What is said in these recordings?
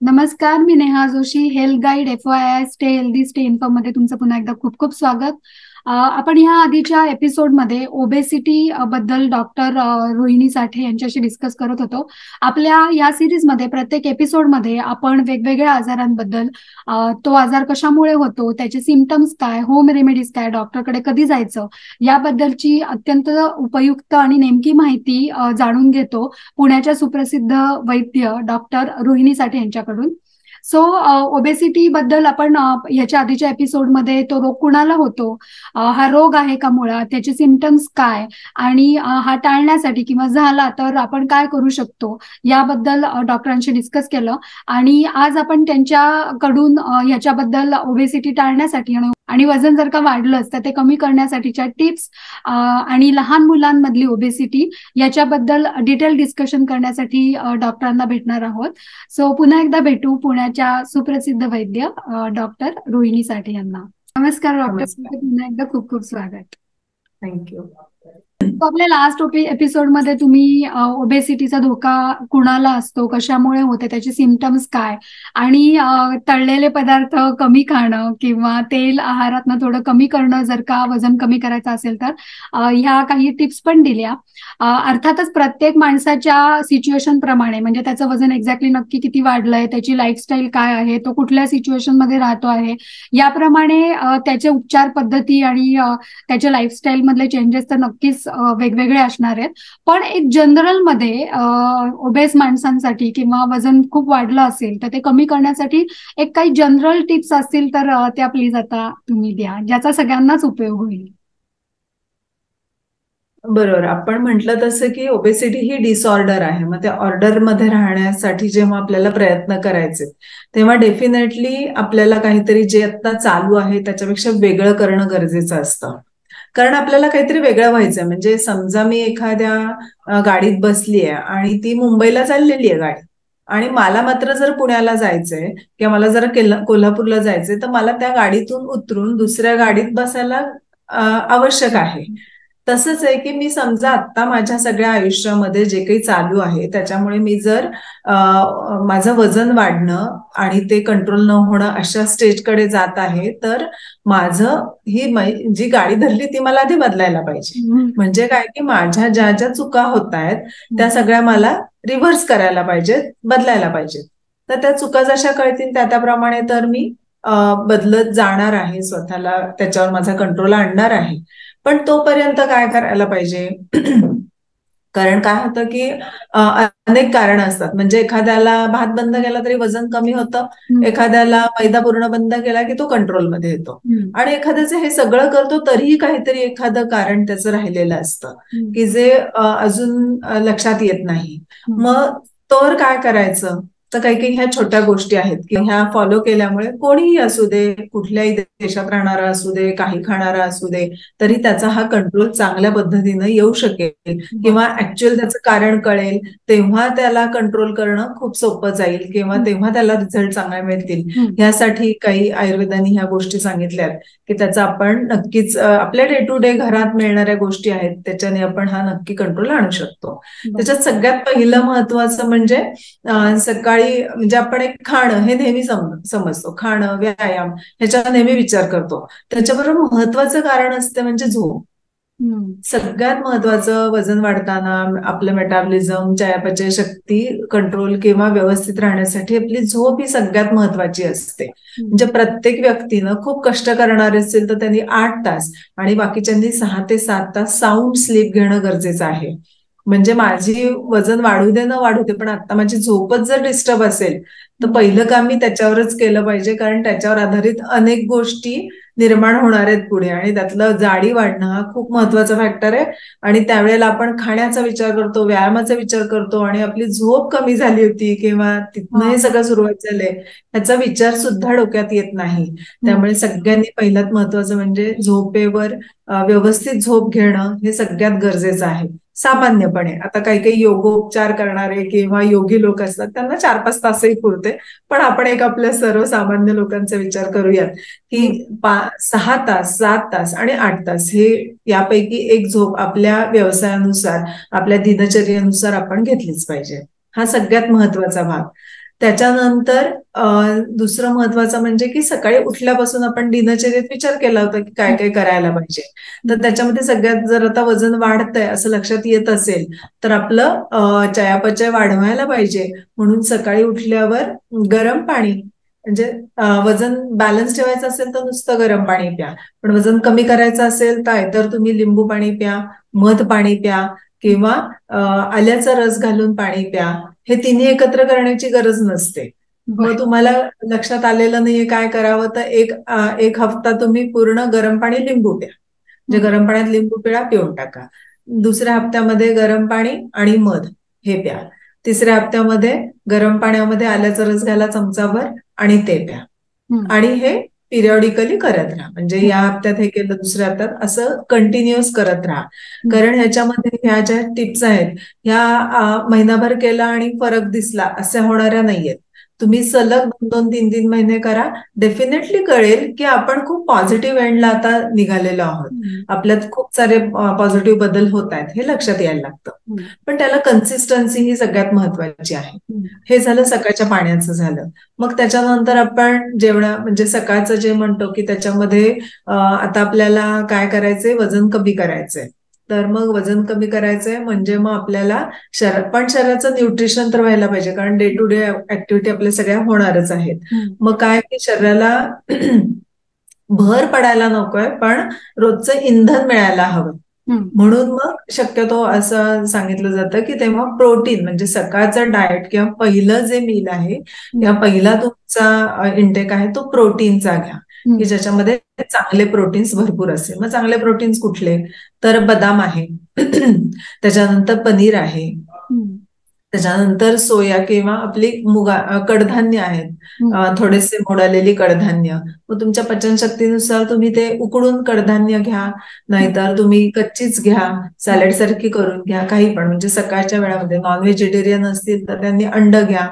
नमस्कार, मी Neha Joshi, health guide FYI stay healthy stay inform मध्ये तुमचं पुन्हा एकदा खूप खूप स्वागत. आपण ह्या आधीच्या एपिसोडमध्ये ओबेसिटी बद्दल डॉक्टर रोहिणी साठे यांच्याशी डिस्कस करत होतो. आपल्या या सिरीजमध्ये प्रत्येक एपिसोडमध्ये आपण वेगवेगळ्या आजारांबद्दल, तो आजार कशामुळे होतो, त्याचे सिम्पटम्स काय, होम रेमेडीज काय, डॉक्टरकडे कधी जायचं, याबद्दलची अत्यंत उपयुक्त आणि नेमकी माहिती जाणून घेतो पुण्याच्या सुप्रसिद्ध वैद्य डॉक्टर रोहिणी साठे यांच्याकडून. सो ओबेसिटी बद्दल आपण ह्याच्या आधीच्या एपिसोडमध्ये तो रोग कुणाला होतो, हा रोग आहे का मुळात, त्याचे सिम्पटम्स काय, आणि हा टाळण्यासाठी किंवा झाला तर आपण काय करू शकतो याबद्दल डॉक्टरांशी डिस्कस केलं. आणि आज आपण त्यांच्याकडून ह्याच्याबद्दल ओबेसिटी टाळण्यासाठी आणि वजन जर का वाढलंच तर ते कमी करण्यासाठीच्या टिप्स आणि लहान मुलांमधली ओबेसिटी याच्याबद्दल डिटेल डिस्कशन करण्यासाठी डॉक्टरांना भेटणार आहोत. सो पुन्हा एकदा भेटू पुण्याच्या सुप्रसिद्ध वैद्य डॉक्टर रोहिणी साठे यांना. नमस्कार डॉक्टर, नमस्कार. पुन्हा एकदा खूप खूप स्वागत. थँक्यू. आपल्या लास्ट एपिसोडमध्ये तुम्ही ओबेसिटीचा धोका कुणाला असतो, कशामुळे होते, त्याचे सिम्पटम्स काय, आणि तळलेले पदार्थ कमी खाणं किंवा तेल आहारातनं थोडं कमी करणं जर का वजन कमी करायचं असेल तर ह्या काही टिप्स पण दिल्या. अर्थातच प्रत्येक माणसाच्या सिच्युएशन प्रमाणे, म्हणजे त्याचं वजन एक्झॅक्टली नक्की किती वाढलंय, त्याची लाईफस्टाईल काय आहे, तो कुठल्या सिच्युएशन मध्ये राहतो आहे, याप्रमाणे त्याचे उपचार पद्धती आणि त्याच्या लाईफस्टाईल मधले चेंजेस तर नक्कीच वेगवेगळे असणार आहेत. पण एक जनरल मध्ये ओबेस माणसांसाठी किंवा वजन खूप वाढलं असेल तर ते कमी करण्यासाठी एक काही जनरल टिप्स असतील तर त्या प्लीज आता तुम्ही द्या, ज्याचा सगळ्यांनाच उपयोग होईल. बरोबर, आपण म्हटलं तसं की ओबेसिटी ही डिसऑर्डर आहे. मग त्या ऑर्डर मध्ये राहण्यासाठी जेव्हा आपल्याला प्रयत्न करायचे तेव्हा डेफिनेटली आपल्याला काहीतरी जे आता चालू आहे त्याच्यापेक्षा वेगळं करणं गरजेचं असतं. कारण आपल्याला काहीतरी वेगळं व्हायचंय. म्हणजे समजा मी एखाद्या गाडीत बसली आहे आणि ती मुंबईला चाललेली आहे गाडी, आणि मला मात्र जर पुण्याला जायचंय किंवा मला जर कोल्हापूरला जायचंय, तर मला त्या गाडीतून उतरून दुसऱ्या गाडीत बसायला आवश्यक आहे. तसंच आहे की मी समजा आता माझ्या सगळ्या आयुष्यामध्ये जे काही चालू आहे त्याच्यामुळे मी जर माझं वजन वाढणं आणि ते कंट्रोल न होणं अशा स्टेजकडे जात आहे, तर माझं जी गाडी धरली ती मला आधी बदलायला पाहिजे. म्हणजे काय की माझ्या ज्या ज्या चुका होत आहेत त्या सगळ्या मला रिव्हर्स करायला पाहिजेत, बदलायला पाहिजेत. तर त्या चुका जशा कळतील त्याप्रमाणे तर मी बदलत जाणार आहे, स्वतःला त्याच्यावर माझा कंट्रोल आणणार आहे. पण तोपर्यंत काय करायला पाहिजे? कारण काय होतं की अनेक कारण असतात. म्हणजे एखाद्याला भात बंद केला तरी वजन कमी होतं, एखाद्याला मैदा पूर्ण बंद केला की तो कंट्रोलमध्ये येतो, आणि एखाद्याचं हे सगळं करतो तरीही काहीतरी एखादं कारण त्याचं राहिलेलं असतं की जे अजून लक्षात येत नाही. मग तर काय करायचं? तर काही काही ह्या छोट्या गोष्टी आहेत की ह्या फॉलो केल्यामुळे कोणीही असू दे, कुठल्याही देशात राहणारा असू दे, काही खाणारा असू दे, तरी त्याचा हा कंट्रोल चांगल्या पद्धतीनं येऊ शकेल किंवा ऍक्च्युअल त्याचं कारण कळेल तेव्हा त्याला कंट्रोल करणं खूप सोपं जाईल किंवा तेव्हा त्याला रिझल्ट चांगले मिळतील. ह्यासाठी काही आयुर्वेदाने ह्या गोष्टी सांगितल्यात की त्याचा आपण नक्कीच आपल्या डे टू डे घरात मिळणाऱ्या गोष्टी आहेत त्याच्याने आपण हा नक्की कंट्रोल आणू शकतो. त्याच्यात सगळ्यात पहिलं महत्वाचं म्हणजे सकाळी म्हणजे आपण एक खाणं हे नेहमी समजतो, खाणं, व्यायाम ह्याचा नेहमी विचार करतो. त्याच्याबरोबर महत्वाचं कारण असतं म्हणजे झोप. सगळ्यात महत्वाचं वजन वाढताना आपलं मेटाबॉलिझम, चयापचय शक्ती कंट्रोल किंवा व्यवस्थित राहण्यासाठी आपली झोप ही सगळ्यात महत्वाची असते. म्हणजे प्रत्येक व्यक्तीनं खूप कष्ट करणार असेल तर त्यांनी 8 तास आणि बाकीच्यांनी 6 ते 7 तास साऊंड स्लीप घेणं गरजेचं आहे. म्हणजे माझी वजन वाढू दे न वाढू दे, पण आता माझी झोपच जर डिस्टर्ब असेल तर पहिलं काम मी त्याच्यावरच केलं पाहिजे, कारण त्याच्यावर आधारित अनेक गोष्टी निर्माण होणार आहेत पुढे, आणि त्यातलं जाडी वाढणं हा खूप महत्वाचा फॅक्टर आहे. आणि त्यावेळेला आपण खाण्याचा विचार करतो, व्यायामाचा विचार करतो, आणि आपली झोप कमी झाली होती किंवा तिथनं हे सगळं सुरुवात झालंय ह्याचा विचार सुद्धा डोक्यात येत नाही. त्यामुळे सगळ्यांनी पहिल्यात महत्वाचं म्हणजे झोपेवर व्यवस्थित झोप घेणं हे सगळ्यात गरजेचं आहे. सामान्यपणे आता काही काही योगोपचार करणारे किंवा योगी लोक असतात त्यांना 4-5 तासही पुरते, पण आपण एक आपल्या सर्वसामान्य लोकांचा विचार करूयात की 6 तास, 7 तास आणि 8 तास हे यापैकी एक झोप आपल्या व्यवसायानुसार, आपल्या दिनचर्येनुसार आपण घेतलीच पाहिजे. हा सगळ्यात महत्वाचा भाग. त्याच्यानंतर दुसरं महत्वाचं म्हणजे की सकाळी उठल्यापासून आपण दिनचर्येत विचार केला होता की काय काय करायला पाहिजे. तर त्याच्यामध्ये सगळ्यात जर आता वजन वाढतंय असं लक्षात येत असेल तर आपलं चयापचय वाढवायला पाहिजे. म्हणून सकाळी उठल्यावर गरम पाणी, म्हणजे वजन बॅलन्स ठेवायचं असेल तर नुसतं गरम पाणी प्या. पण वजन कमी करायचं असेल तर तुम्ही लिंबू पाणी प्या, मध पाणी प्या किंवा आल्याचा रस घालून पाणी प्या. हे तिन्ही एकत्र करण्याची गरज नसते. मग तुम्हाला लक्षात आलेलं नाहीये काय करावं तर एक हफ्ता तुम्ही पूर्ण गरम पाणी लिंबू प्या, म्हणजे गरम पाण्यात लिंबू पिळून टाका. दुसऱ्या हप्त्यामध्ये गरम पाणी आणि मध हे प्या. तिसऱ्या हप्त्यामध्ये गरम पाण्यामध्ये आल्याचा रस घाला चमचाभर आणि ते प्या. आणि हे पिरियॉडिकली करत राहा, म्हणजे या हप्त्यात हे केलं, दुसऱ्या हप्त्यात असं कंटिन्युअस करत राहा. कारण ह्याच्यामध्ये ह्या ज्या टिप्स आहेत ह्या महिनाभर केला आणि फरक दिसला अशा होणाऱ्या नाहीयेत. तुम्ही सलग 2-3 महिने करा, डेफिनेटली कळेल की आपण खूप पॉझिटिव्ह एंडला आता निघालेलो आहोत. आपल्यात खूप सारे पॉझिटिव्ह बदल होत आहेत हे लक्षात यायला लागतं. पण त्याला कन्सिस्टन्सी ही सगळ्यात महत्वाची आहे. हे झालं सकाळच्या पाण्याचं झालं. मग त्याच्यानंतर आपण म्हणजे सकाळचं जे म्हणतो की त्याच्यामध्ये आता आपल्याला काय करायचंय, वजन कमी करायचंय. तर मग वजन कमी करायचंय म्हणजे मग आपल्याला पण शरीराचं न्यूट्रिशन तर व्हायला पाहिजे, कारण डे टू डे ऍक्टिव्हिटी आपल्या सगळ्या होणारच आहेत. मग काय की शरीराला भर पडायला नकोय पण रोजचं इंधन मिळायला हवं. म्हणून मग शक्यतो असं सांगितलं जातं की तेव्हा प्रोटीन, म्हणजे सकाळचं डाएट किंवा पहिलं जे मील आहे किंवा पहिला तुमचा इंटेक आहे तो प्रोटीनचा घ्या, की ज्याच्यामध्ये चांगले प्रोटीन्स भरपूर असेल. मग चांगले प्रोटीन्स कुठले, तर बदाम आहे, त्याच्यानंतर पनीर आहे, त्याच्यानंतर सोया किंवा आपली कडधान्य आहेत, थोडेसे मोड आलेली कडधान्य. मग तुमच्या पचनशक्तीनुसार तुम्ही ते उकडून कडधान्य घ्या, नाहीतर तुम्ही कच्चीच घ्या, सॅलड सारखी करून घ्या, काही पण. म्हणजे सकाळच्या वेळामध्ये नॉन व्हेजिटेरियन असतील तर त्यांनी अंड घ्या,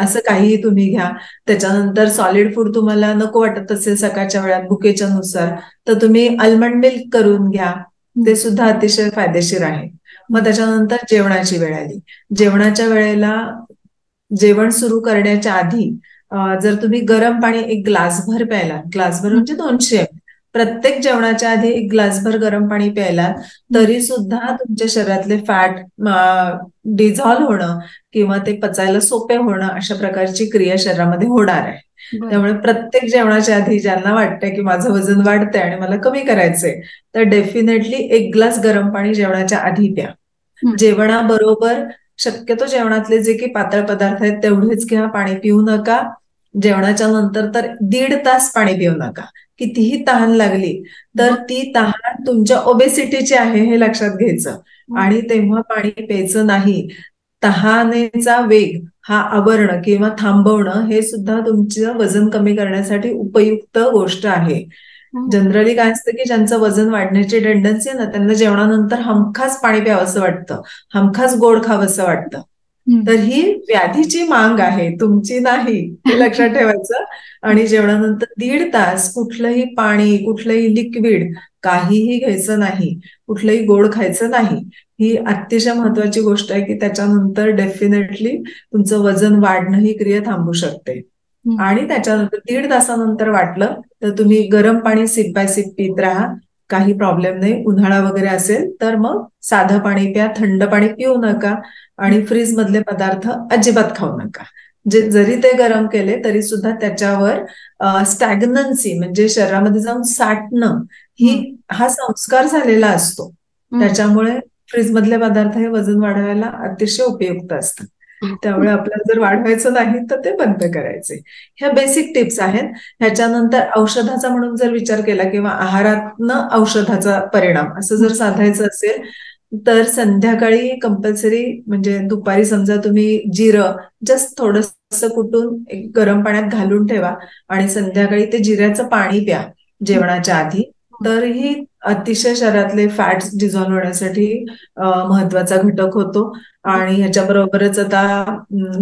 असं काहीही तुम्ही घ्या. त्याच्यानंतर सॉलिड फूड तुम्हाला नको वाटत असेल सकाळच्या वेळात भुकेच्या नुसार तर तुम्ही आल्मंड मिल्क करून घ्या, ते सुद्धा अतिशय फायदेशीर आहे. मग त्याच्यानंतर जेवणाची वेळ आली. जेवणाच्या वेळेला जेवण सुरू करण्याच्या आधी जर तुम्ही गरम पाणी एक ग्लासभर प्यायला, ग्लासभर म्हणजे 200 ml, प्रत्येक जेवणाच्या आधी एक ग्लासभर गरम पाणी प्यायला, तरी सुद्धा तुमच्या शरीरातले फॅट डिझॉल्व्ह होणं किंवा ते पचायला सोपे होणं अशा प्रकारची क्रिया शरीरामध्ये होणार आहे. त्यामुळे प्रत्येक जेवणाच्या आधी ज्यांना वाटतंय की माझं वजन वाढतंय आणि मला कमी करायचंय तर डेफिनेटली एक ग्लास गरम पाणी जेवणाच्या आधी प्या. जेवणाबरोबर शक्यतो जेवणातले जे काही पातळ पदार्थ आहेत तेवढेच घ्या, पाणी पिऊ नका. जेवणाच्या नंतर तर 1.5 तास पाणी पिऊ नका. कितीही तहान लागली तर ती तहान तुमच्या ओबेसिटीची आहे हे लक्षात घ्यायचं आणि तेव्हा पाणी प्यायचं नाही. तहानेचा वेग हा आवरणं किंवा थांबवणं हे सुद्धा तुमचं वजन कमी करण्यासाठी उपयुक्त गोष्ट आहे. जनरली काय असतं की ज्यांचं वजन वाढण्याची टेंडन्सी आहे ना, त्यांना जेवणानंतर हमखास पाणी प्यावंसं वाटतं, हमखास गोड खावंसं वाटतं. तर ही व्याधीची मांग आहे, तुमची नाही, हे लक्षात ठेवायचं. आणि जेवणानंतर 1.5 तास कुठलंही पाणी, कुठलंही लिक्विड काहीही घ्यायचं नाही, कुठलंही गोड खायचं नाही. ही अतिशय महत्वाची गोष्ट आहे की त्याच्यानंतर डेफिनेटली तुमचं वजन वाढणं ही क्रिया थांबू शकते. आणि त्याच्यानंतर 1.5 तासानंतर वाटलं तर तुम्ही गरम पाणी सिप बाय सिप पित राहा, काही प्रॉब्लेम नाही. उन्हाळा वगैरे असेल तर मग साधं पाणी प्या, थंड पाणी पिऊ नका आणि फ्रीज मधले पदार्थ अजिबात खाऊ नका. जरी ते गरम केले तरी सुद्धा त्याच्यावर स्टॅग्नन्सी म्हणजे शरीरामध्ये जाऊन साठणं हा संस्कार झालेला असतो. त्याच्यामुळे फ्रीज मधले पदार्थ हे वजन वाढवायला अतिशय उपयुक्त असतात. त्यामुळे आपल्याला जर वाढवायचं नाही तर ते बंद करायचे. ह्या बेसिक टिप्स आहेत. ह्याच्यानंतर औषधाचा म्हणून जर विचार केला किंवा आहारातनं औषधाचा परिणाम असं जर साधायचं असेल तर संध्याकाळी कंपल्सरी, म्हणजे दुपारी समजा तुम्ही जिरं जस्ट थोडंसं कुटून एक गरम पाण्यात घालून ठेवा आणि संध्याकाळी ते जिऱ्याचं पाणी प्या जेवणाच्या आधी. तर ही अतिशय शरीरातले फॅट्स डिझॉल्व्ह होण्यासाठी महत्वाचा घटक होतो. आणि ह्याच्याबरोबरच आता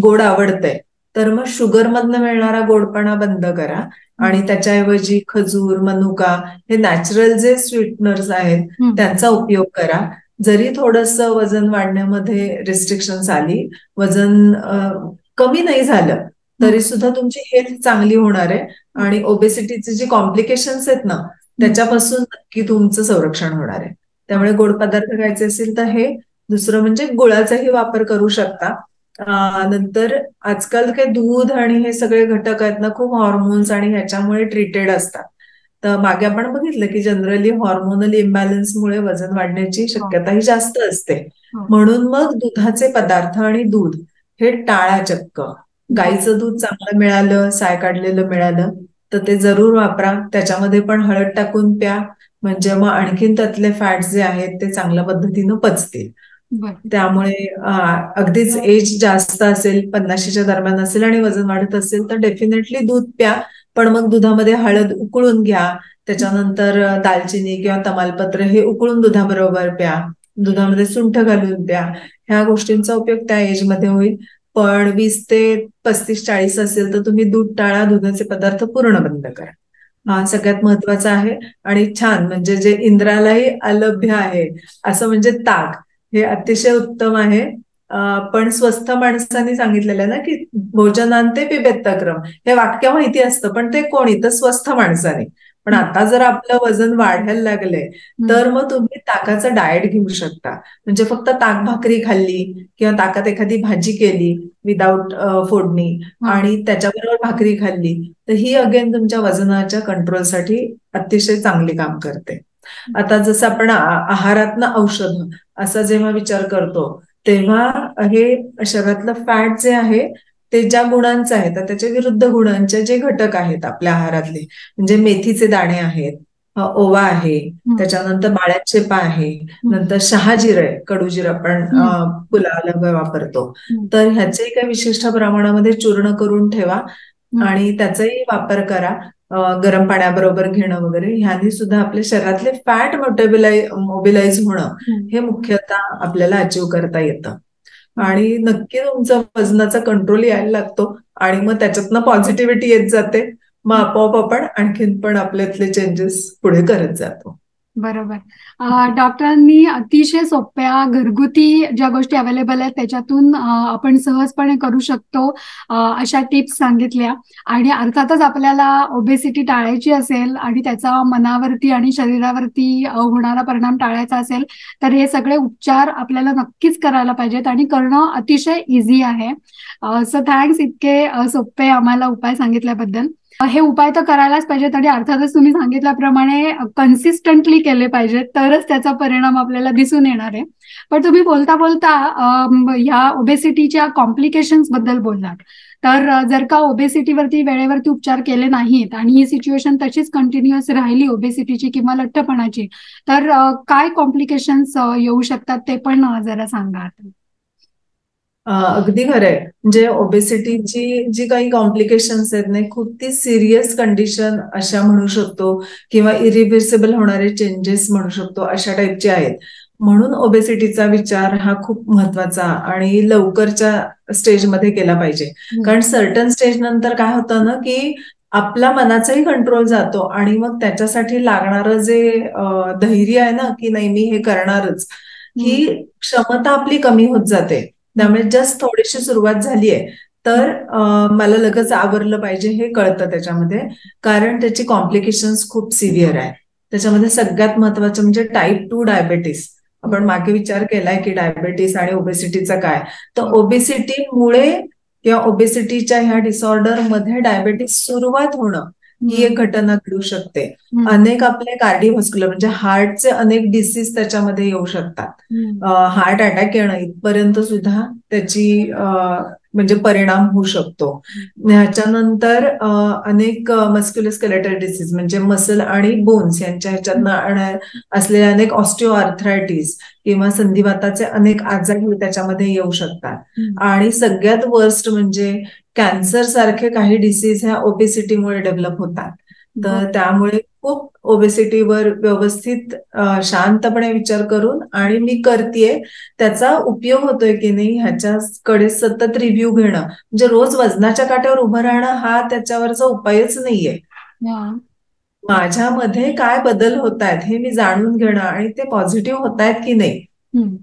गोड आवडतंय तर मग शुगर मधनं मिळणारा गोडपणा बंद करा आणि त्याच्याऐवजी खजूर, मनुका हे नॅचरल जे स्वीटनर्स आहेत त्यांचा उपयोग करा. जरी थोडंसं वजन वाढण्यामध्ये रिस्ट्रिक्शन्स आली, वजन कमी नाही झालं तरी सुद्धा तुमची हेल्थ चांगली होणार आहे आणि ओबेसिटीचे जे कॉम्प्लिकेशन्स आहेत ना त्याच्यापासून नक्की तुमचं संरक्षण होणार आहे. त्यामुळे गोड पदार्थ खायचे असतील तर हे. दुसरं म्हणजे गुळाचाही वापर करू शकता. नंतर आजकाल काय दूध आणि हे सगळे घटक आहेत ना खूप हॉर्मोन्स आणि ह्याच्यामुळे ट्रीटेड असतात. तर मागे आपण बघितलं की जनरली हॉर्मोनल इम्बॅलन्समुळे वजन वाढण्याची शक्यताही जास्त असते. म्हणून मग दुधाचे पदार्थ आणि दूध हे टाळा चक्क. गाईचं दूध चांगलं मिळालं, साय काढलेलं मिळालं तर ते जरूर वापरा. त्याच्यामध्ये पण हळद टाकून प्या, म्हणजे मग आणखीन त्यातले फॅट्स जे आहेत ते चांगल्या पद्धतीनं पचतील. त्यामुळे अगदीच एज जास्त असेल, 50च्या दरम्यान असेल आणि वजन वाढत असेल तर डेफिनेटली दूध प्या. पण मग दुधामध्ये हळद उकळून घ्या, त्याच्यानंतर दालचिनी किंवा तमालपत्र हे उकळून दुधाबरोबर प्या, दुधामध्ये सुंठ घालून प्या. ह्या गोष्टींचा उपयोग त्या एजमध्ये होईल. पण 20 ते 35-40 असेल तर तुम्ही दूध टाळा, दुधाचे पदार्थ पूर्ण बंद करा. हा सगळ्यात महत्वाचा आहे. आणि छान म्हणजे जे इंद्रालाही अलभ्य आहे असं म्हणजे ताक हे अतिशय उत्तम आहे. पण स्वस्थ माणसांनी सांगितलेलं आहे ना की भोजनांते पिबेत क्रम, हे वाक्य माहिती असतं पण ते कोणी तर स्वस्थ माणसाने. पण आता जर आपलं वजन वाढायला लागलंय तर मग तुम्ही ताकाचा डाएट घेऊ शकता. म्हणजे फक्त ताक भाकरी खाल्ली किंवा ताकात एखादी भाजी केली विदाऊट फोडणी आणि त्याच्याबरोबर भाकरी खाल्ली तर ही अगेन तुमच्या वजनाच्या कंट्रोलसाठी अतिशय चांगली काम करते. आता जसं आपण आहारातनं औषध असा जेव्हा विचार करतो तेव्हा हे शरीरातलं फॅट जे आहे ते ज्या गुणांचं आहे तर त्याच्या विरुद्ध गुणांचे जे घटक आहेत आपल्या आहारातले, म्हणजे मेथीचे दाणे आहेत, ओवा आहे, त्याच्यानंतर बाळ्यात शेपा आहे, नंतर शहाजिरं आहे, कडूजिरं आपण पुलावाला वापरतो, तर ह्याचे काही विशिष्ट प्रमाणामध्ये चूर्ण करून ठेवा आणि त्याचाही वापर करा. गरम पाण्याबरोबर घेणं वगैरे ह्यानी सुद्धा आपल्या शरीरातले फॅट मोबिलाइज होणं हे मुख्यतः आपल्याला अचीव करता येतं. आणि नक्की तुमचा वजनाचा कंट्रोल यायला लागतो आणि मग त्याच्यातनं पॉझिटिव्हिटी येत जाते. मग आपोआप आपण आणखीन पण आपल्यातले चेंजेस पुढे करत जातो. बरोबर. डॉक्टरांनी अतिशय सोप्या घरगुती ज्या गोष्टी अवेलेबल आहेत त्याच्यातून आपण सहजपणे करू शकतो अशा टिप्स सांगितल्या. आणि अर्थातच आपल्याला ओबेसिटी टाळायची असेल आणि त्याचा मनावरती आणि शरीरावरती होणारा परिणाम टाळायचा असेल तर हे सगळे उपचार आपल्याला नक्कीच करायला पाहिजेत आणि करणं अतिशय इझी आहे. सो थँक्स इतके सोपे आम्हाला उपाय सांगितल्याबद्दल. हे उपाय तर करायलाच पाहिजेत आणि अर्थातच तुम्ही सांगितल्याप्रमाणे कन्सिस्टंटली केले पाहिजेत तरच त्याचा परिणाम आपल्याला दिसून येणार आहे. पण तुम्ही बोलता बोलता ह्या ओबेसिटीच्या कॉम्प्लिकेशन्स बद्दल बोललात. तर जर का ओबेसिटीवरती वेळेवरती उपचार केले नाहीत आणि ही सिच्युएशन तशीच कंटिन्युअस राहिली ओबेसिटीची किंवा लठ्ठपणाची तर काय कॉम्प्लिकेशन्स येऊ शकतात ते पण जरा सांगा. अगदी खरंय. म्हणजे ओबेसिटीची जी काही कॉम्प्लिकेशन्स आहेत नाही खूप ती सिरियस कंडिशन अशा म्हणू शकतो किंवा इरिव्हर्सिबल होणारे चेंजेस म्हणू शकतो अशा टाईपचे आहेत. म्हणून ओबेसिटीचा विचार हा खूप महत्वाचा आणि लवकरच्या स्टेजमध्ये केला पाहिजे. कारण सर्टन स्टेज नंतर काय होतं ना की आपला मनाचाही कंट्रोल जातो आणि मग त्याच्यासाठी लागणारं जे धैर्य आहे ना की नाही मी हे करणारच, ही क्षमता आपली कमी होत जाते. त्यामुळे जस्ट थोडीशी सुरुवात झालीये तर मला लगेच आवरलं पाहिजे हे कळतं त्याच्यामध्ये. कारण त्याची कॉम्प्लिकेशन्स खूप सिव्हिअर आहे. त्याच्यामध्ये सगळ्यात महत्वाचं म्हणजे टाईप 2 डायबेटीस. आपण मागे विचार केलाय की डायबेटीस आणि ओबेसिटीचा काय, तर ओबेसिटीमुळे किंवा ओबेसिटीच्या ह्या डिसऑर्डर मध्ये डायबेटीस सुरुवात होणं ही एक घटना घडू शकते. अनेक आपले कार्डिओव्हास्क्युलर म्हणजे हार्टचे अनेक डिसीज त्याच्यामध्ये येऊ शकतात. हार्ट अटॅक येणं इथपर्यंत सुद्धा त्याची म्हणजे परिणाम होऊ शकतो. ह्याच्यानंतर अनेक मस्क्युलोस्केलेटल डिसीज म्हणजे मसल आणि बोन्स यांच्या ह्याच्यातनं असलेले अनेक ऑस्टिओआर्थरायटिस किंवा संधिवाताचे अनेक आजार त्याच्यामध्ये येऊ शकतात. आणि सगळ्यात वर्स्ट म्हणजे कॅन्सर सारखे काही डिसीज ह्या ओबेसिटीमुळे डेव्हलप होतात. तर त्यामुळे खूप ओबेसिटीवर व्यवस्थित शांतपणे विचार करून आणि मी करतेय त्याचा उपयोग होतोय की नाही ह्याच्याकडे सतत रिव्ह्यू घेणं. म्हणजे रोज वजनाच्या काट्यावर उभं राहणं हा त्याच्यावरचा उपायच नाहीये. माझ्यामध्ये काय बदल होत आहेत हे मी जाणून घेणं आणि ते पॉझिटिव्ह होत आहेत की नाही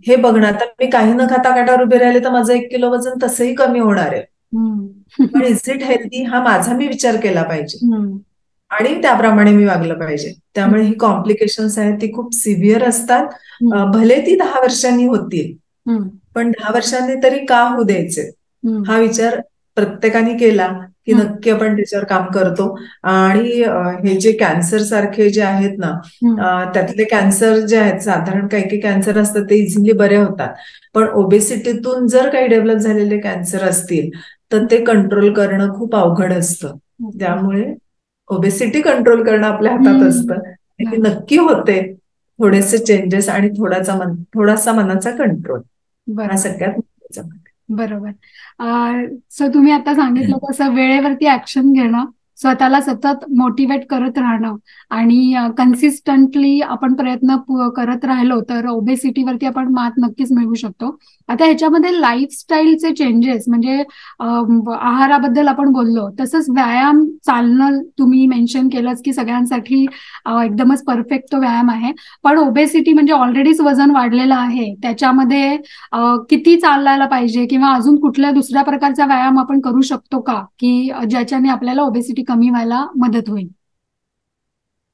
हे बघणं. तर मी काही न खाता काट्यावर उभे राहिले तर माझं 1 किलो वजन तसंही कमी होणार आहे. पण इज इट हेल्दी हा माझा मी विचार केला पाहिजे हम्म. आणि त्याप्रमाणे मी वागलं पाहिजे. त्यामुळे ही कॉम्प्लिकेशन्स आहेत ती खूप सिव्हिअर असतात. हम्म. भले ती 10 वर्षांनी होतील, हम्म. पण 10 वर्षांनी तरी का होऊ द्यायचे हम्म. हा विचार प्रत्येकाने केला की हम्म. नक्की आपण त्याच्यावर काम करतो. आणि हे जे कॅन्सर सारखे जे आहेत ना, हम्म. त्यातले कॅन्सर जे आहेत, साधारण काही काही कॅन्सर असतात ते इझिली बरे होतात. पण ओबेसिटीतून जर काही डेव्हलप झालेले कॅन्सर असतील तर ते कंट्रोल करणं खूप अवघड असतं. ओके. त्यामुळे ओबेसिटी कंट्रोल करणं आपल्या हातात हम्म. असतं. हे बरोबर. नक्की होते थोडेसे चेंजेस आणि थोडासा मनाचा कंट्रोल, हा बरोबर. सगळ्यात महत्वाचा. बरोबर. सो तुम्ही आता सांगितलं तसं वेळेवरती ऍक्शन घेणं, स्वतःला सतत मोटिवेट करत राहणं आणि कन्सिस्टंटली आपण प्रयत्न करत राहिलो तर ओबेसिटीवरती आपण मात नक्कीच मिळवू शकतो. आता ह्याच्यामध्ये लाईफस्टाईलचे चेंजेस म्हणजे आहाराबद्दल आपण बोललो, तसंच व्यायाम, चालणं तुम्ही मेन्शन केलंच की सगळ्यांसाठी एकदमच परफेक्ट तो व्यायाम आहे. पण ओबेसिटी म्हणजे ऑलरेडीच वजन वाढलेलं आहे, त्याच्यामध्ये किती चालायला पाहिजे किंवा अजून कुठल्या दुसऱ्या प्रकारचा व्यायाम आपण करू शकतो का, की ज्याच्याने आपल्याला ओबेसिटी कमी व्हायला मदत होईल?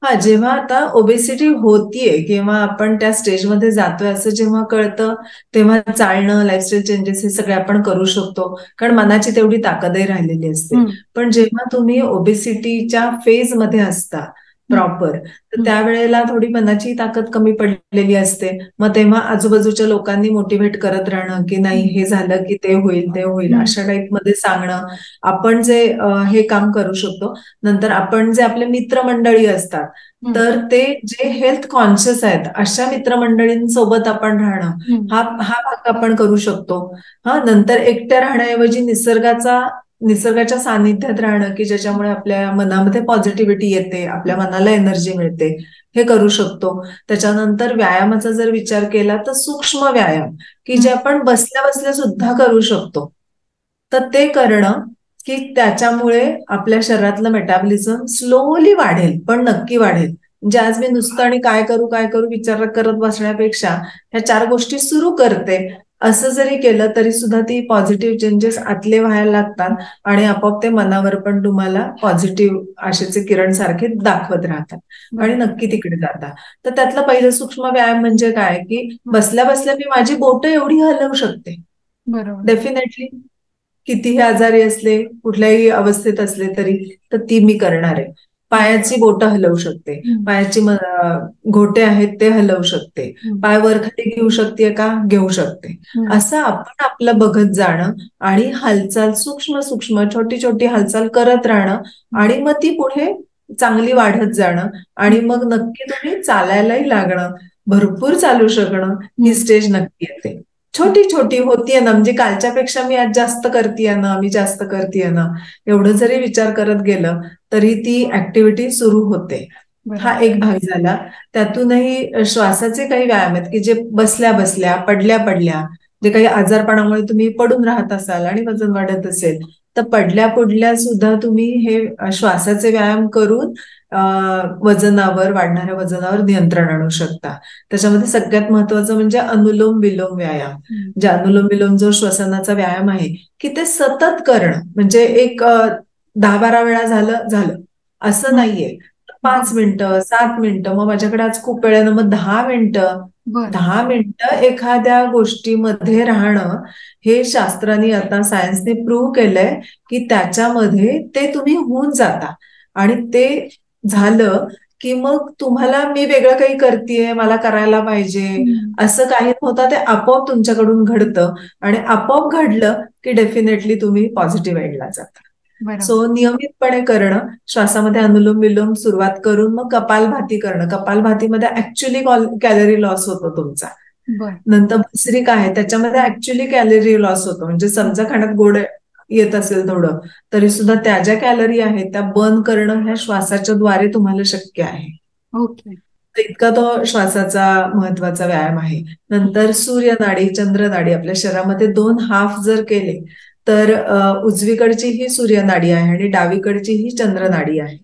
हा, जेव्हा आता ओबेसिटी होतीये किंवा आपण त्या स्टेजमध्ये जातोय असं जेव्हा कळतं, तेव्हा चालणं, लाईफस्टाईल चेंजेस हे सगळे आपण करू शकतो, कारण मनाची तेवढी ताकदही राहिलेली असते. हम्म. पण जेव्हा तुम्ही ओबेसिटीच्या फेजमध्ये असता हम्म. प्रॉपर, तर हम्म. त्यावेळेला थोडी मनाची ताकद कमी पडलेली असते. मग तेव्हा आजूबाजूच्या लोकांनी मोटिवेट करत राहणं की नाही हे झालं की ते होईल ते होईल हम्म. अशा टाईपमध्ये सांगणं, आपण जे हे काम करू शकतो. नंतर आपण जे आपले मित्रमंडळी असतात हम्म. तर ते जे हेल्थ कॉन्शियस आहेत अशा मित्रमंडळींसोबत आपण राहणं, हम्म. हा हा भाग आपण करू शकतो. हा, नंतर एकट्या राहण्याऐवजी निसर्गाच्या सानिध्यात राहणं की ज्याच्यामुळे आपल्या मनामध्ये पॉझिटिव्हिटी येते, आपल्या मनाला एनर्जी मिळते, हे करू शकतो. त्याच्यानंतर व्यायामाचा जर विचार केला तर सूक्ष्म व्यायाम की जे हम्म. आपण बसल्या बसल्या सुद्धा करू शकतो, तर ते करणं की त्याच्यामुळे आपल्या शरीरातलं मेटाबॉलिझम स्लोली वाढेल, पण नक्की वाढेल. म्हणजे आज मी नुसतं आणि काय करू विचार करत बसण्यापेक्षा ह्या 4 गोष्टी सुरू करते असं जरी केलं तरी सुद्धा ती पॉझिटिव्ह चेंजेस आतले व्हायला लागतात आणि आपोआप ते मनावर पण तुम्हाला पॉझिटिव्ह आशेचे किरण सारखे दाखवत राहतात आणि बरोबर. नक्की तिकडे जातात. तर त्यातलं पहिलं सूक्ष्म व्यायाम म्हणजे काय की हम्म. बसल्या बसल्या मी माझी बोटं एवढी हलवू शकते. बरोबर. डेफिनेटली कितीही आजारी असले, कुठल्याही अवस्थेत असले तरी तर ती मी करणार आहे. पायाची बोटं हलवू शकते, हम्म. पायाची घोटे आहेत ते हलवू शकते, हम्म. पाय वर खाली घेऊ शकते का, घेऊ शकते. हम्म. असं आपण आपलं बघत जाणं आणि हालचाल सूक्ष्म सूक्ष्म छोटी छोटी हालचाल करत राहणं आणि मग ती पुढे चांगली वाढत जाणं आणि मग नक्की तुम्ही चालायलाही लागणं, भरपूर चालू शकणं, ही हम्म. स्टेज नक्की येते. छोटी छोटी होतीये ना, म्हणजे कालच्यापेक्षा मी आज जास्त करतीये ना, मी जास्त करतीये ना, एवढं जरी विचार करत गेलं तरी ती ऍक्टिव्हिटी सुरू होते. हा बरोबर. एक भाग झाला. त्यातूनही श्वासाचे काही व्यायाम आहेत की जे बसल्या बसल्या, पडल्या पडल्या, जे काही आजारपणामुळे तुम्ही पडून राहत असाल आणि वजन वाढत असेल तर पडल्या पडल्या सुद्धा तुम्ही हे श्वासाचे व्यायाम करून वाढणाऱ्या वजनावर नियंत्रण आणू शकता. त्याच्यामध्ये सगळ्यात महत्वाचं म्हणजे अनुलोम विलोम व्यायाम. हम्म. जे अनुलोम विलोम जो श्वसनाचा व्यायाम आहे की ते सतत करणं, म्हणजे एक 10-12 वेळा झालं झालं असं हम्म. नाहीये. 5 मिनिटं, 7 मिनिटं, मग माझ्याकडे आज खूप वेळ आहे ना मग 10 मिनिटं, बरं. 10 मिनिटं एखाद्या गोष्टीमध्ये राहणं, हे शास्त्राने आता सायन्सने प्रूव्ह केलंय की त्याच्यामध्ये ते तुम्ही होऊन जाता आणि ते झालं की मग तुम्हाला मी वेगळं काही करतेय, मला करायला पाहिजे हम्म. असं काही नव्हतं. ते आपोआप तुमच्याकडून घडतं आणि आपोआप घडलं की डेफिनेटली तुम्ही पॉझिटिव्ह एंडला जाता. बरोबर. सो नियमितपणे करणं, श्वासामध्ये अनुलोम विलोम सुरुवात करून मग कपालभाती करणं. कपालभातीमध्ये ऍक्च्युली कॅलरी लॉस होतो तुमचा. बर. नंतर भस्त्रिका आहे त्याच्यामध्ये ऍक्च्युली कॅलरी लॉस होतो, म्हणजे समजा खाण्यात गोड येत असेल थोडं तरी सुद्धा त्या ज्या कॅलरी आहेत त्या बर्न करणं ह्या श्वासाच्या द्वारे तुम्हाला शक्य आहे. ओके. तर इतका तो श्वासाचा महत्वाचा व्यायाम आहे. नंतर सूर्यनाडी, चंद्रनाडी, आपल्या शरीरामध्ये 2 हाफ जर केले तर उजवीकडची ही सूर्यनाडी आहे आणि डावीकडची ही चंद्रनाडी आहे.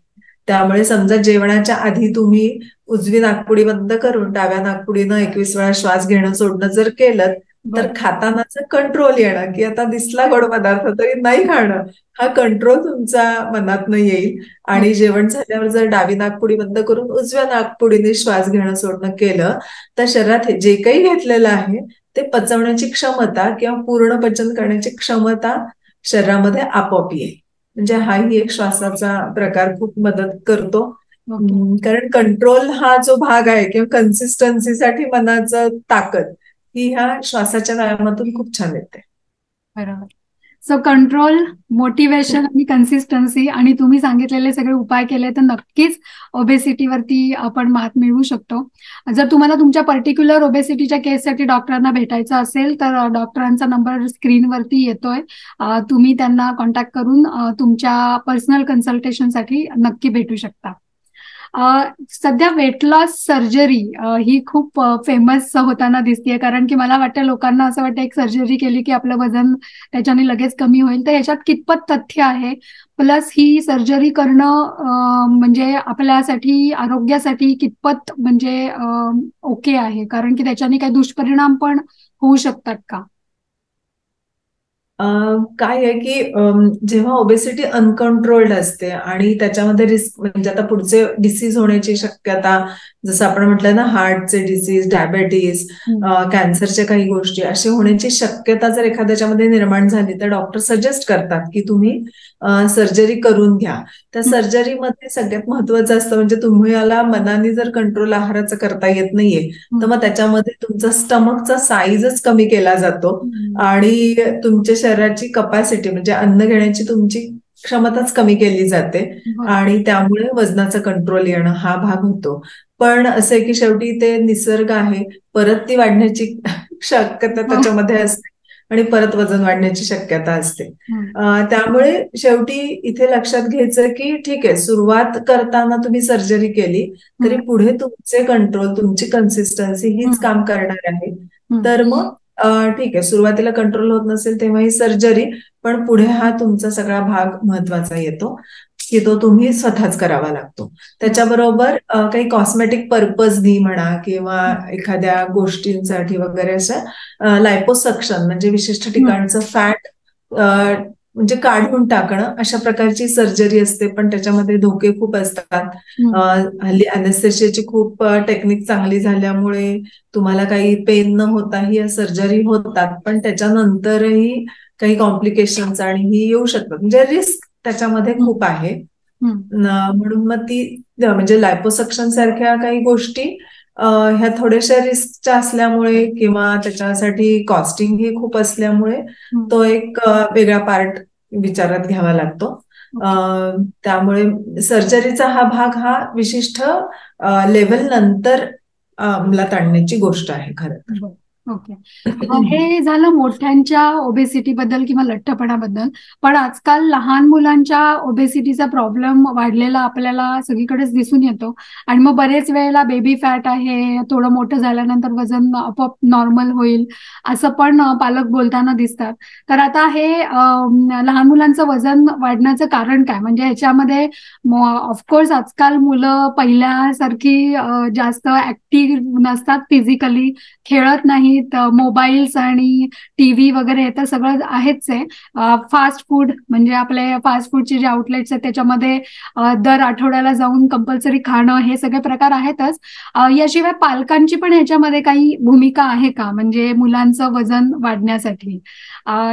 त्यामुळे समजा जेवणाच्या आधी तुम्ही उजवी नाकपुडी बंद करून डाव्या नाकपुडीनं 21 वेळा श्वास घेणं सोडणं जर केलं तर बरं. खातानाचा कंट्रोल येणं, की आता दिसला गोड पदार्थ तरी नाही खाणं, हा कंट्रोल तुमच्या मनातनं येईल. हो. आणि जेवण झाल्यावर जर डावी नाकपुडी बंद करून उजव्या नाकपुडीने श्वास घेणं सोडणं केलं, तर शरीरात जे काही घेतलेलं आहे ते पचवण्याची क्षमता किंवा पूर्ण पचन करण्याची क्षमता शरीरामध्ये आपोआप येईल. म्हणजे हाही एक श्वासाचा प्रकार खूप मदत करतो. ओके. कारण कंट्रोल हा जो भाग आहे किंवा कन्सिस्टन्सीसाठी मनाचं ताकद ही ह्या श्वासाच्या व्यायामातून खूप छान येते. बरोबर. सो कंट्रोल, मोटिवेशन आणि कन्सिस्टन्सी आणि तुम्ही सांगितलेले सगळे उपाय केले तर नक्कीच ओबेसिटीवरती आपण मात मिळवू शकतो. जर तुम्हाला तुमच्या पर्टिक्युलर ओबेसिटीच्या केससाठी डॉक्टरांना भेटायचं असेल तर डॉक्टरांचा नंबर स्क्रीनवरती येतोय. तुम्ही त्यांना कॉन्टॅक्ट करून तुमच्या पर्सनल कन्सल्टेशनसाठी नक्की भेटू शकता. सध्या वेट लॉस सर्जरी ही खूप फेमस होताना दिसतेय, कारण की मला वाटतं लोकांना असं वाटतं एक सर्जरी केली की आपलं वजन त्याच्याने लगेच कमी होईल. तर याच्यात कितपत तथ्य आहे, प्लस ही सर्जरी करणं म्हणजे आपल्यासाठी आरोग्यासाठी कितपत म्हणजे ओके आहे, कारण की त्याच्याने काही दुष्परिणाम पण होऊ शकतात का? काय आहे की जेव्हा ओबेसिटी अनकंट्रोल्ड असते आणि त्याच्यामध्ये रिस्क म्हणजे आता पुढचे डिसीज होण्याची शक्यता, जसं आपण म्हटलं ना, हार्टचे डिसीज, डायबेटीज, कॅन्सरच्या काही गोष्टी अशी होण्याची शक्यता जर एखाद्याच्यामध्ये निर्माण झाली तर डॉक्टर सजेस्ट करतात की तुम्ही सर्जरी करून घ्या. त्या सर्जरीमध्ये सगळ्यात महत्वाचं असतं म्हणजे तुम्हाला मनाने जर कंट्रोल आहाराचं करता येत नाहीये तर मग त्याच्यामध्ये तुमचा स्टमकचा साईजच कमी केला जातो आणि तुमच्या शरीराची कपॅसिटी म्हणजे अन्न घेण्याची तुमची क्षमताच कमी केली जाते आणि त्यामुळे वजनाचा कंट्रोल येणं हा भाग होतो. पण असं आहे की शेवटी ते निसर्ग आहे, परत ती वाढण्याची शक्यता त्याच्यामध्ये असते आणि परत वजन वाढण्याची शक्यता असते. त्यामुळे शेवटी इथे लक्षात घ्यायचं की ठीक आहे, सुरुवात करताना तुम्ही सर्जरी केली तरी पुढे तुमचे कंट्रोल, तुमची कन्सिस्टन्सी हीच काम करणार आहे. तर मग ठीक आहे, सुरुवातीला कंट्रोल होत नसेल तेव्हा ही सर्जरी, पण पुढे हा तुमचा सगळा भाग महत्वाचा येतो की तो तुम्ही स्वतःच करावा लागतो. त्याच्याबरोबर काही कॉस्मेटिक पर्पजनी म्हणा किंवा एखाद्या गोष्टींसाठी वगैरे असं लायपोसक्शन म्हणजे विशिष्ट ठिकाणचं फॅट म्हणजे काढून टाकणं अशा प्रकारची सर्जरी असते, पण त्याच्यामध्ये धोके खूप असतात. हल्ली अनेस्थेशियाची खूप टेक्निक चांगली झाल्यामुळे तुम्हाला काही पेन न होताही सर्जरी होतात, पण त्याच्यानंतरही काही कॉम्प्लिकेशन्स आणि ही येऊ शकतात. म्हणजे रिस्क त्याच्यामध्ये खूप आहे. म्हणून मग ती म्हणजे लायपोसक्शन सारख्या काही गोष्टी ह्या थोड्याशा रिस्कच्या असल्यामुळे किंवा त्याच्यासाठी कॉस्टिंग ही खूप असल्यामुळे तो एक वेगळा पार्ट विचारात घ्यावा लागतो. त्यामुळे सर्जरीचा हा भाग हा विशिष्ट लेव्हल नंतर अंमलात आणण्याची गोष्ट आहे खरं तर. ओके. हे झालं मोठ्यांच्या ओबेसिटी बद्दल किंवा लठ्ठपणाबद्दल, पण आजकाल लहान मुलांच्या ओबेसिटीचा प्रॉब्लेम वाढलेला आपल्याला सगळीकडेच दिसून येतो आणि मग बरेच वेळेला बेबी फॅट आहे, थोडं मोठं झाल्यानंतर वजन आपोआप नॉर्मल होईल असं पण पालक बोलताना दिसतात. तर आता हे लहान मुलांचं वजन वाढण्याचं कारण काय? म्हणजे ह्याच्यामध्ये ऑफकोर्स आजकाल मुलं पहिल्यासारखी जास्त ऍक्टिव्ह नसतात, फिजिकली खेळत नाहीत, मोबाईल्स आणि टीव्ही वगैरे तर सगळं आहेच आहे. फास्ट फूड म्हणजे आपले फास्ट फूडचे जे आउटलेट्स आहेत त्याच्यामध्ये दर आठवड्याला जाऊन कंपल्सरी खाणं हे सगळे प्रकार आहेतच. याशिवाय पालकांची पण ह्याच्यामध्ये काही भूमिका आहे का, म्हणजे मुलांचं वजन वाढण्यासाठी?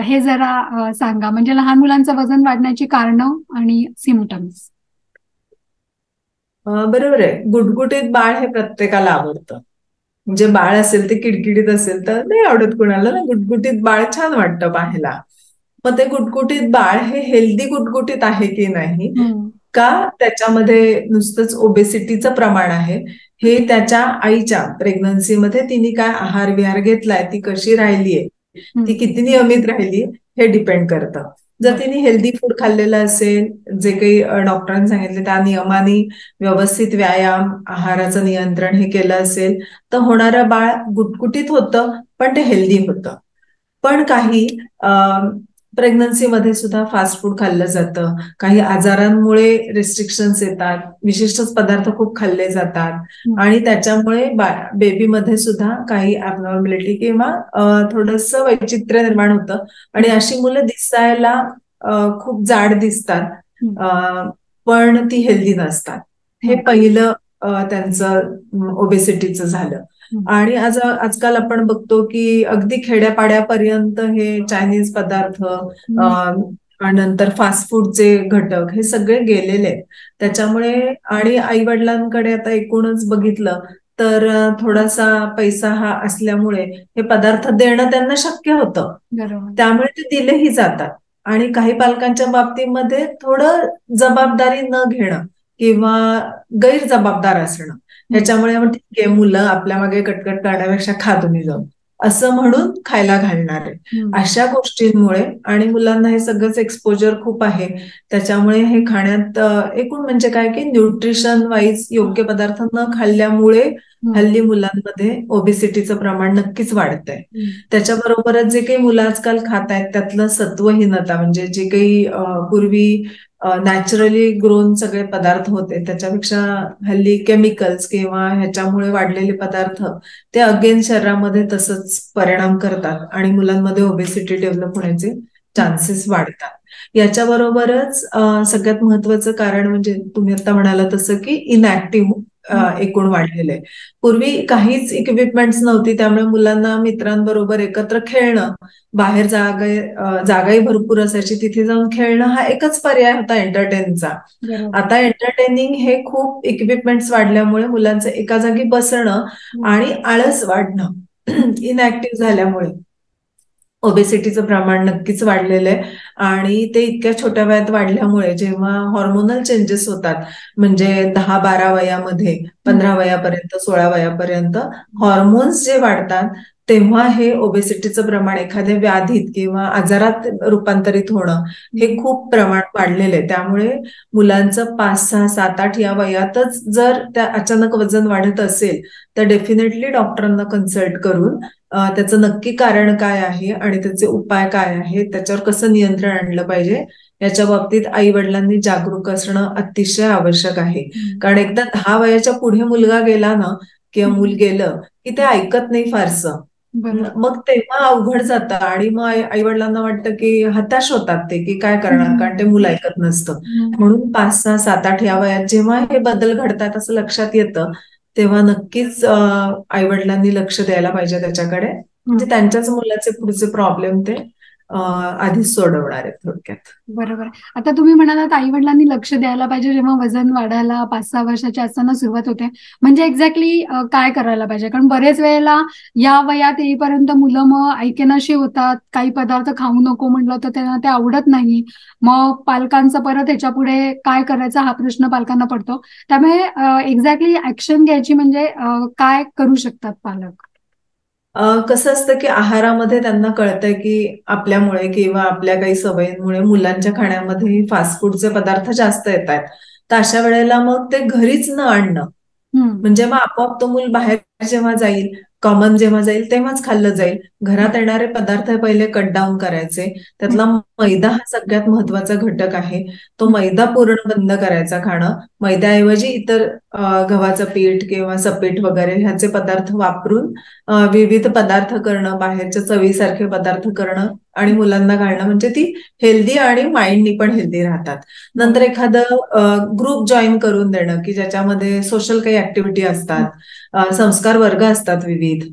हे जरा सांगा, म्हणजे लहान मुलांचं वजन वाढण्याची कारणं आणि सिम्पटम्स. बरोबर आहे, गुटगुटीत बाळ हे प्रत्येकाला आवडतं. म्हणजे बाळ असेल ते किडकिडीत असेल तर नाही आवडत कुणाला ना, गुटगुटीत बाळ छान वाटतं पाहायला. मग ते गुटगुटीत बाळ हे हेल्दी गुटगुटीत आहे की नाही, का त्याच्यामध्ये नुसतंच ओबेसिटीचं प्रमाण आहे, हे त्याच्या आईच्या प्रेग्नन्सीमध्ये तिने काय आहार विहार घेतलाय, ती कशी राहिलीये, ती किती नियमित राहिली हे डिपेंड करतं. जर तिने हेल्दी फूड खाल्लेलं असेल, जे काही डॉक्टरांनी सांगितले त्या नियमाने व्यवस्थित व्यायाम, आहाराचं नियंत्रण हे केलं असेल तर होणारं बाळ गुटगुटीत होतं, पण ते हेल्दी होतं. पण काही प्रेग्नन्सीमध्ये सुद्धा फास्ट फूड खाल्लं जातं. काही आजारांमुळे रिस्ट्रिक्शन्स येतात, विशिष्टच पदार्थ खूप खाल्ले जातात आणि त्याच्यामुळे बेबीमध्ये सुद्धा काही ॲबनॉर्मॅलिटी किंवा थोडंसं वैचित्र्य निर्माण होतं आणि अशी मुलं दिसायला खूप जाड दिसतात, पण ती हेल्दी नसतात. हे पहिलं त्यांचं ओबेसिटीचं झालं. आणि आजकाल आपण बघतो की अगदी खेड्यापाड्यापर्यंत हे चायनीज पदार्थ, नंतर फास्ट फूडचे घटक हे सगळे गेलेले आहेत. त्याच्यामुळे आणि आई वडिलांकडे आता एकूणच बघितलं तर थोडासा पैसा हा असल्यामुळे हे पदार्थ देणं त्यांना शक्य होतं, त्यामुळे ते दिलेही जातात. आणि काही पालकांच्या बाबतीमध्ये थोडं जबाबदारी न घेणं किंवा गैरजबाबदार असणं, ह्याच्यामुळे ठीक आहे, मुलं आपल्या मागे कटकट करण्यापेक्षा खा तुम्ही जाऊन, असं म्हणून खायला घालणार आहे. अशा गोष्टींमुळे आणि मुलांना हे सगळंच एक्सपोजर खूप आहे, त्याच्यामुळे हे खाण्यात एकूण म्हणजे काय की न्यूट्रिशन वाईज योग्य पदार्थ न खाल्ल्यामुळे हल्ली मुलांमध्ये ओबेसिटीचं प्रमाण नक्कीच वाढतंय. त्याच्याबरोबरच जे काही मुलं आजकाल खात आहेत त्यातलं सत्वहीनता, म्हणजे जे काही पूर्वी नॅचरली ग्रोन सगळे पदार्थ होते त्याच्यापेक्षा हल्ली केमिकल्स किंवा ह्याच्यामुळे वाढलेले पदार्थ ते अगेन शरीरामध्ये तसंच परिणाम करतात आणि मुलांमध्ये ओबेसिटी डेव्हलप होण्याचे चान्सेस वाढतात. याच्याबरोबरच सगळ्यात महत्वाचं कारण म्हणजे तुम्ही आता म्हणाला तसं की इनॅक्टिव्ह एकूण वाढलेलं आहे. पूर्वी काहीच इक्विपमेंट्स नव्हती, त्यामुळे मुलांना मित्रांबरोबर एकत्र खेळणं, बाहेर जागाही भरपूर असायची, तिथे जाऊन खेळणं हा एकच पर्याय होता एंटरटेनचा. आता एंटरटेनिंग हे खूप इक्विपमेंट्स वाढल्यामुळे मुलांचं एका जागी बसणं आणि आळस वाढणं इनॅक्टिव्ह झाल्यामुळे ओबेसिटीचं प्रमाण नक्कीच वाढलेलं आहे. आणि ते इतक्या छोट्या वयात वाढल्यामुळे जेव्हा हॉर्मोनल चेंजेस होतात, म्हणजे 10-12 वयामध्ये, 15 वयापर्यंत, 16 वयापर्यंत हॉर्मोन्स जे वाढतात तेव्हा हे ओबेसिटीचं प्रमाण एखाद्या व्याधीत किंवा आजारात रूपांतरित होणं हे खूप प्रमाण वाढलेलं आहे. त्यामुळे मुलांचं 5, 6, 7, 8 या वयातच जर त्या अचानक वजन वाढत असेल तर डेफिनेटली डॉक्टरांना कन्सल्ट करून त्याचं नक्की कारण काय आहे आणि त्याचे उपाय काय आहेत, त्याच्यावर कसं नियंत्रण आणलं पाहिजे याच्या बाबतीत आई वडिलांनी जागरूक असणं अतिशय आवश्यक आहे. कारण एकदा 10 वयाच्या पुढे मुलगा गेला ना किंवा मूल गेलं की ते ऐकत नाही फारसं, मग तेव्हा अवघड जातं आणि मग आई वडिलांना वाटतं की हताश होतात ते की काय करणार, कारण ते मुलं ऐकत नसतं. म्हणून 5, 6, 7, 8 या वयात जेव्हा हे बदल घडतात असं लक्षात येतं तेव्हा नक्कीच आई वडिलांनी लक्ष द्यायला पाहिजे त्याच्याकडे, म्हणजे त्यांच्याच मुलाचे पुढचे प्रॉब्लेम ते आधीच सोडवणार आहेत थोडक्यात. बरोबर. आता तुम्ही म्हणालात आई वडिलांनी लक्ष द्यायला पाहिजे जेव्हा वजन वाढायला 5-6 वर्षाच्या असताना सुरुवात होते, म्हणजे एक्झॅक्टली काय करायला पाहिजे? कारण बरेच वेळेला या वयात येईपर्यंत मुलं मग ऐकेनाशी होतात, काही पदार्थ खाऊ नको म्हटलं तर त्यांना ते आवडत नाही, मग पालकांचं परत ह्याच्या पुढे काय करायचा हा प्रश्न पालकांना पडतो. त्यामुळे एक्झॅक्टली ऍक्शन घ्यायची म्हणजे काय करू शकतात पालक? कसं असतं की आहारामध्ये त्यांना कळतंय की आपल्यामुळे किंवा आपल्या काही सवयींमुळे मुलांच्या खाण्यामध्ये फास्ट फूडचे पदार्थ जास्त येत आहेत, तर अशा वेळेला मग ते घरीच न आणणं, म्हणजे मग आपोआप तो मूल बाहेर जेव्हा जाईल, कॉमन जेव्हा जाईल तेव्हाच खाल्लं जाईल. घरात येणारे पदार्थ पहिले कट डाऊन करायचे. त्यातला मैदा हा सगळ्यात महत्वाचा घटक आहे, तो मैदा पूर्ण बंद करायचा खाणं. मैद्याऐवजी इतर गव्हाचं पीठ किंवा सपीठ वगैरे ह्याचे पदार्थ वापरून विविध पदार्थ करणं, बाहेरच्या चवीसारखे पदार्थ करणं आणि मुलांना घालणं, म्हणजे ती हेल्दी आणि माइंडनी पण हेल्दी राहतात. नंतर एखादं ग्रुप जॉईन करून देणं की ज्याच्यामध्ये सोशल काही ऍक्टिव्हिटी असतात, संस्कार वर्ग असतात विविध,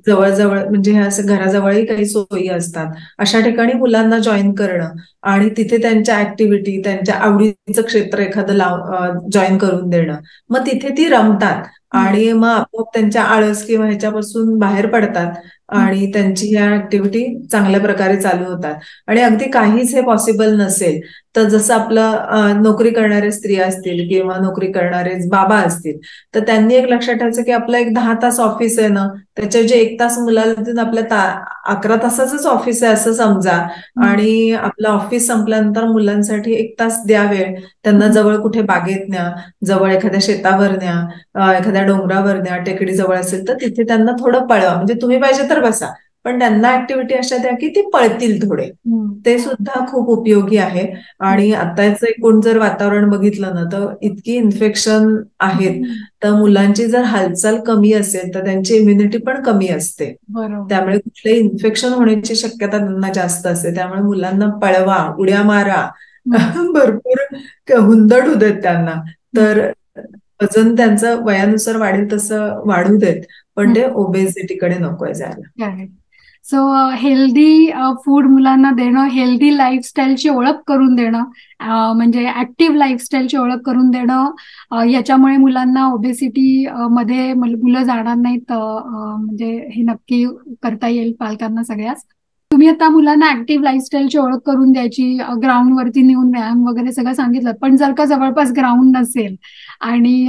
जवळजवळ म्हणजे ह्या घराजवळही काही सोयी असतात, अशा ठिकाणी मुलांना जॉईन करणं आणि तिथे त्यांच्या ऍक्टिव्हिटी, त्यांच्या आवडीचं क्षेत्र एखादं जॉईन करून देणं, मग तिथे ती रमतात आणि मग आपोआप त्यांच्या आळस किंवा ह्याच्यापासून बाहेर पडतात आणि त्यांची ह्या ऍक्टिव्हिटी चांगल्या प्रकारे चालू होतात. आणि अगदी काहीच हे पॉसिबल नसेल तर जसं आपलं नोकरी करणारे स्त्रिया असतील किंवा नोकरी करणारे बाबा असतील तर त्यांनी एक लक्षात ठेवायचं की आपलं एक 10 तास ऑफिस आहे ना, त्याच्या जे 1 तास मुलाला देऊन आपल्या 11 तासाचंच ऑफिस आहे असं समजा, आणि आपलं ऑफिस संपल्यानंतर मुलांसाठी 1 तास द्यावे, त्यांना जवळ कुठे बागेत न्या, जवळ एखाद्या शेतावर न्या, एखाद्या डोंगरावर न्या, टेकडी जवळ असेल तर तिथे त्यांना थोडं पळवा, म्हणजे तुम्ही पाहिजे तर बसा पण त्यांना ऍक्टिव्हिटी अशा द्या की ती पळतील थोडे. ते सुद्धा खूप उपयोगी आहे. आणि आताच एकूण जर वातावरण बघितलं ना तर इतकी इन्फेक्शन आहेत, तर मुलांची जर हालचाल कमी असेल तर त्यांची इम्युनिटी पण कमी असते. त्यामुळे कुठलंही इन्फेक्शन होण्याची शक्यता त्यांना जास्त असते. त्यामुळे मुलांना पळवा, उड्या मारा, भरपूर हुंदड होऊ देत त्यांना. तर वजन त्यांचं वयानुसार वाढेल तसं वाढू देत, पण ते ओबेसिटीकडे नकोय जायला. सो हेल्दी फूड मुलांना देणं, हेल्दी लाईफस्टाईलची ओळख करून देणं, म्हणजे ऍक्टिव्ह लाईफस्टाईलची ओळख करून देणं, याच्यामुळे मुलांना ओबेसिटी मध्ये मुलं जाणार नाहीत, म्हणजे हे नक्की करता येईल पालकांना सगळ्याच. तुम्ही आता मुलांना ऍक्टिव्ह लाईफस्टाईलची ओळख करून द्यायची, ग्राउंडवरती नेऊन व्यायाम वगैरे सगळं सांगितलं, पण जर का जवळपास ग्राउंड नसेल आणि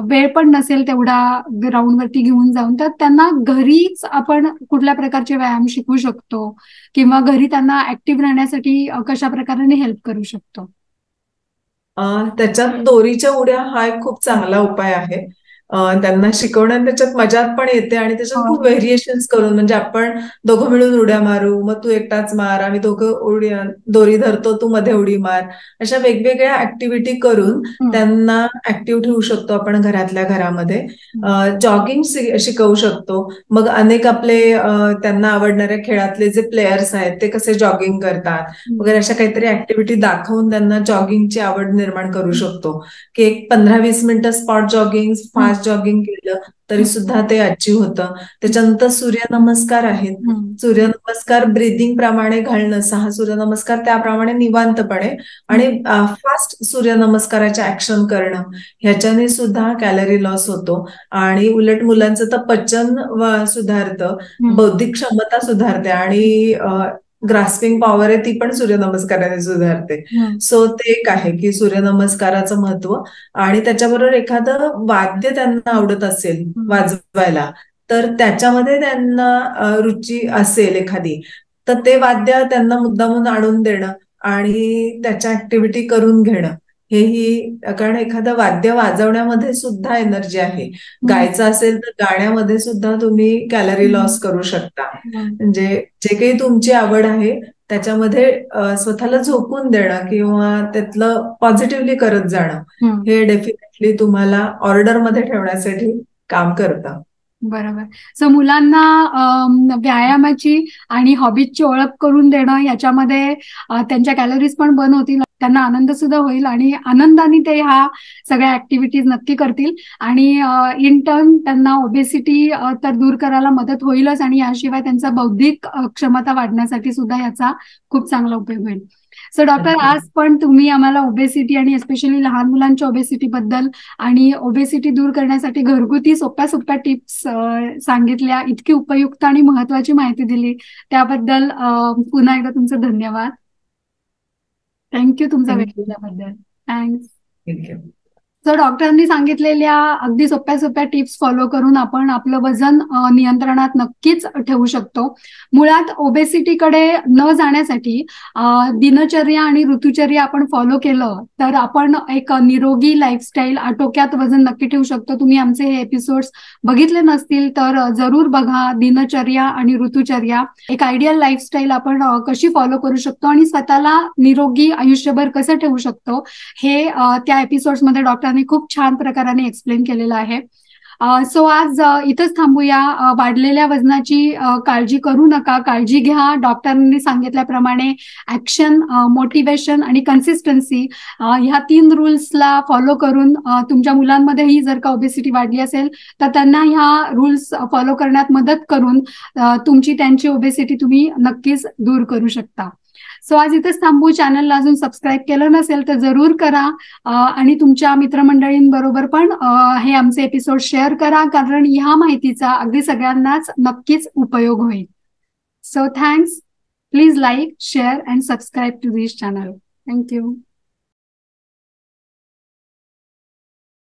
वेळ पण नसेल तेवढा ग्राउंडवरती घेऊन जाऊन, तर त्यांना घरीच आपण कुठल्या प्रकारचे व्यायाम शिकवू शकतो किंवा घरी त्यांना ऍक्टिव्ह राहण्यासाठी कशा प्रकारे हेल्प करू शकतो? त्याच्यात दोरीच्या उड्या हा एक खूप चांगला उपाय आहे. त्यांना शिकवण्यात त्याच्यात मजा पण येते आणि त्याच्यात खूप व्हेरिएशन्स करून, म्हणजे आपण दोघं मिळून उड्या मारू, मग तू एकटाच मार, आम्ही दोघं दोरी धरतो, तू मध्ये उडी मार, अशा वेगवेगळ्या ऍक्टिव्हिटी करून त्यांना ऍक्टिव्ह ठेवू शकतो आपण घरातल्या घरामध्ये. जॉगिंग शिकवू शकतो. मग अनेक आपले त्यांना आवडणाऱ्या खेळातले जे प्लेयर्स आहेत ते कसे जॉगिंग करतात वगैरे, अशा काहीतरी ऍक्टिव्हिटी दाखवून त्यांना जॉगिंगची आवड निर्माण करू शकतो. की एक 15-20 मिनिटं स्पॉट जॉगिंग, फास्ट जॉगिंग केलं तरी सुद्धा ते अचीव्ह होतं. त्याच्यानंतर सूर्यनमस्कार आहेत. सूर्यनमस्कार ब्रिदिंग प्रमाणे घालणं, 6 सूर्यनमस्कार त्याप्रमाणे निवांतपणे आणि फास्ट सूर्यनमस्काराच्या ऍक्शन करणं, ह्याच्याने सुद्धा कॅलरी लॉस होतो. आणि उलट मुलांचं तर पचन सुधारतं, बौद्धिक क्षमता सुधारते आणि ग्रास्पिंग पॉवर आहे ती पण सूर्यनमस्काराने सुधारते. सो ते एक आहे की सूर्यनमस्काराचं महत्व. आणि त्याच्याबरोबर एखादं वाद्य त्यांना आवडत असेल वाजवायला, तर त्याच्यामध्ये त्यांना रुची असेल एखादी, तर ते वाद्य त्यांना मुद्दामून आणून देणं आणि त्याच्या ऍक्टिव्हिटी करून घेणं, हेही. कारण एखादं वाद्य वाजवण्यामध्ये सुद्धा एनर्जी आहे. गायचं असेल तर गाण्यामध्ये सुद्धा तुम्ही कॅलरी लॉस करू शकता. म्हणजे जे काही तुमची आवड आहे त्याच्यामध्ये स्वतःला झोकून देणं किंवा त्यातलं पॉझिटिव्हली करत जाणं, हे डेफिनेटली तुम्हाला ऑर्डरमध्ये ठेवण्यासाठी काम करतं. बरोबर. सो मुलांना व्यायामाची आणि हॉबीजची ओळख करून देणं, याच्यामध्ये त्यांच्या कॅलरीज पण बर्न होतील, त्यांना आनंद सुद्धा होईल आणि आनंदाने ते ह्या सगळ्या ऍक्टिव्हिटीज नक्की करतील आणि इन टर्न त्यांना ओबेसिटी तर दूर करायला मदत होईलच आणि याशिवाय त्यांचा बौद्धिक क्षमता वाढण्यासाठी सुद्धा याचा खूप चांगला उपयोग होईल. सो डॉक्टर, आज पण तुम्ही आम्हाला ओबेसिटी आणि एस्पेशली लहान मुलांच्या ओबेसिटी बद्दल आणि ओबेसिटी दूर करण्यासाठी घरगुती सोप्या सोप्या टिप्स सांगितल्या, इतकी उपयुक्त आणि महत्वाची माहिती दिली, त्याबद्दल पुन्हा एकदा तुमचं धन्यवाद. थँक्यू तुमचा वेळ दिल्याबद्दल. थँक्स. थँक्यू. सो डॉक्टरांनी सांगितलेल्या अगदी सोप्या सोप्या टिप्स फॉलो करून आपण आपलं वजन नियंत्रणात नक्कीच ठेवू शकतो. मुळात ओबेसिटीकडे न जाण्यासाठी दिनचर्या आणि ऋतुचर्या आपण फॉलो केलं तर आपण एक निरोगी लाईफस्टाईल, आटोक्यात वजन नक्की ठेवू शकतो. तुम्ही आमचे हे एपिसोड्स बघितले नसतील तर जरूर बघा. दिनचर्या आणि ऋतुचर्या, एक आयडियल लाईफस्टाईल आपण कशी फॉलो करू शकतो आणि स्वतःला निरोगी आयुष्यभर कसं ठेवू शकतो, हे त्या एपिसोड्समध्ये डॉक्टर खूप छान प्रकाराने एक्सप्लेन केलेलं आहे. सो आज इथंच थांबूया. वाढलेल्या वजनाची काळजी करू नका, काळजी घ्या. डॉक्टरांनी सांगितल्याप्रमाणे ऍक्शन, मोटिवेशन आणि कन्सिस्टन्सी, ह्या 3 रूल्सला फॉलो करून तुमच्या मुलांमध्येही जर का ओबेसिटी वाढली असेल तर त्यांना ह्या रूल्स फॉलो करण्यात मदत करून त्यांची ओबेसिटी तुम्ही नक्कीच दूर करू शकता. सो आज इथेच थांबू. चॅनलला अजून सबस्क्राईब केलं नसेल तर जरूर करा आणि तुमच्या मित्रमंडळींबरोबर पण हे आमचे एपिसोड शेअर करा, कारण ह्या माहितीचा अगदी सगळ्यांनाच नक्कीच उपयोग होईल. So thanks. Please like, share and subscribe to this channel. Thank you.